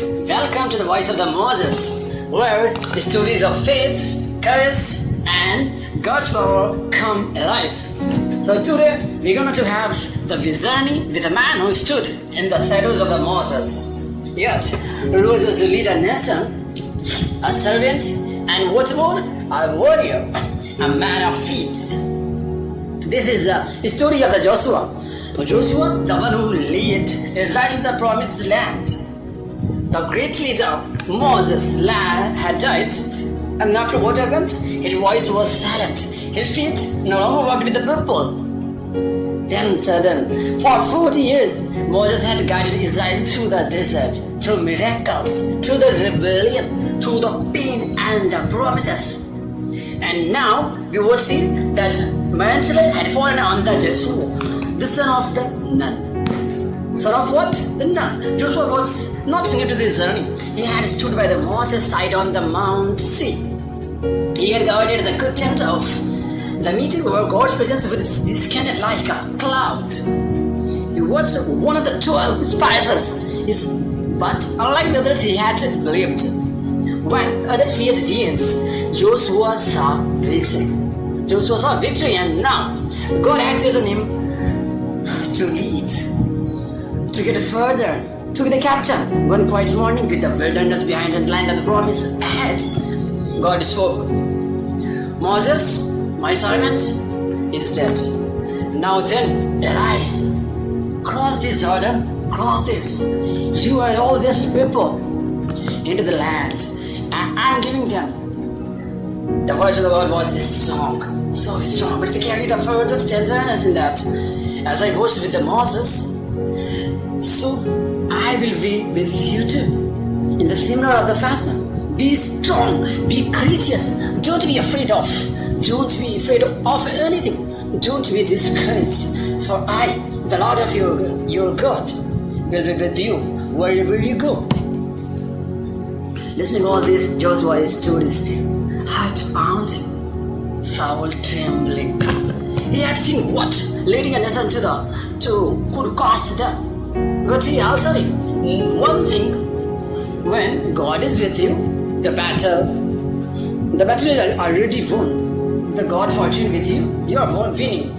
Welcome to the Voice of the Moses, where the stories of faith, courage, and God's power come alive. So today we're going to have the journey with a man who stood in the shadows of the Moses, yet rose to lead a nation, a servant, and what's more, a warrior, a man of faith. This is the story of the Joshua. Joshua, the one who led Israel in the promised land. The great leader Moses had died, and after what happened, his voice was silent. His feet no longer walked with the people. Then sudden, for 40 years, Moses had guided Israel through the desert, through miracles, through the rebellion, through the pain and the promises. And now we would see that mantle had fallen on the Joshua, the son of the Nun. Son of what? The Nun. Joshua was not new to this journey. He had stood by the Moses side on the Mount Sea. He had guarded the good tent of the meeting where God's presence was descended like a cloud. He was one of the 12 spies, but unlike the others, he had lived. When others feared giants, Joshua saw victory. Joshua saw victory, and now God had chosen him to lead, to get further, to be the captain. One quiet morning, with the wilderness behind and land and the promise ahead, God spoke. Moses, my servant, is dead. Now then, arise, cross this Jordan, cross this, you and all these people, into the land, and I'm giving them. The voice of the Lord was this strong, so strong, but it carried a further tenderness in that. As I was with the Moses, so I will be with you too, in the similar of the fashion. Be strong, be courageous, don't be afraid of anything, don't be discouraged, for I, the Lord of your God, will be with you wherever you go. Listening to all this, Joshua stood still, heart pounding, soul trembling. He had seen what leading a nation to could cost them. But he also knew one thing: when God is with you, the battle is already won. The God fortune with you, you are winning.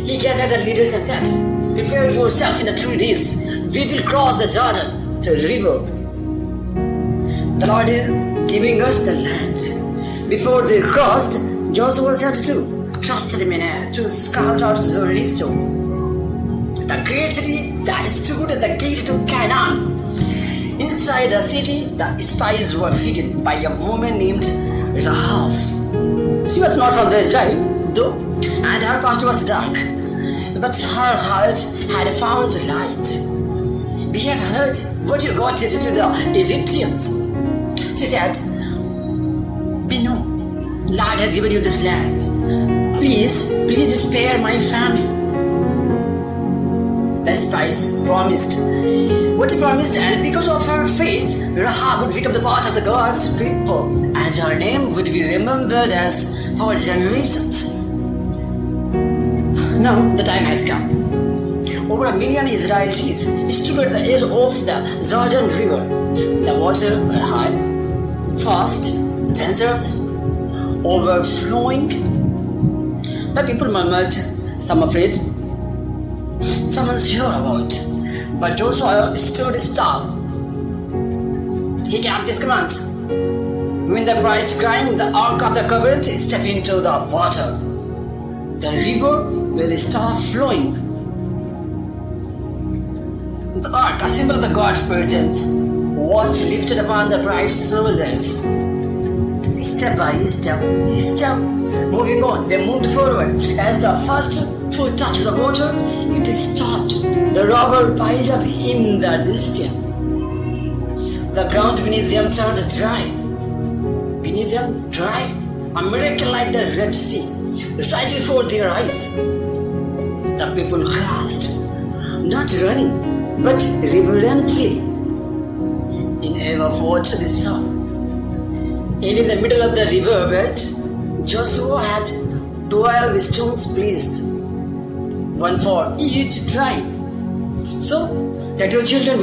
He gathered the leaders and said, prepare yourself in the 3 days. We will cross the Jordan, the river. The Lord is giving us the land. Before they crossed, Joshua said to trust him to scout out Jericho, the great city that stood at the gate to Canaan. Inside the city, the spies were hidden by a woman named Rahab. She was not from Israel, though, and her past was dark, but her heart had found light. We have heard what your God did to the Egyptians. She said, we know, Lord has given you this land. Please spare my family. The spies promised what he promised, and because of her faith, Rahab would become the part of the God's people, and her name would be remembered as for generations. Now the time has come. Over 1 million Israelis stood at the edge of the Jordan River. The water were high, fast, dangerous, overflowing. The people murmured, some afraid, some unsure about. But Joshua stood still. He kept his commands. When the bright crying, the ark of the covenant stepped into the water, the river will stop flowing. The ark, a symbol of the God's presence, was lifted upon the bride's shoulders. Step by step, moving on, they moved forward. As the first foot touched the water, it stopped. The rubber piled up in the distance. The ground beneath them turned dry. A miracle like the Red Sea, right before their eyes. The people crossed, not running, but reverently, in awe of what they saw. And in the middle of the river belt, Joshua had 12 stones placed, one for each tribe, so that your children will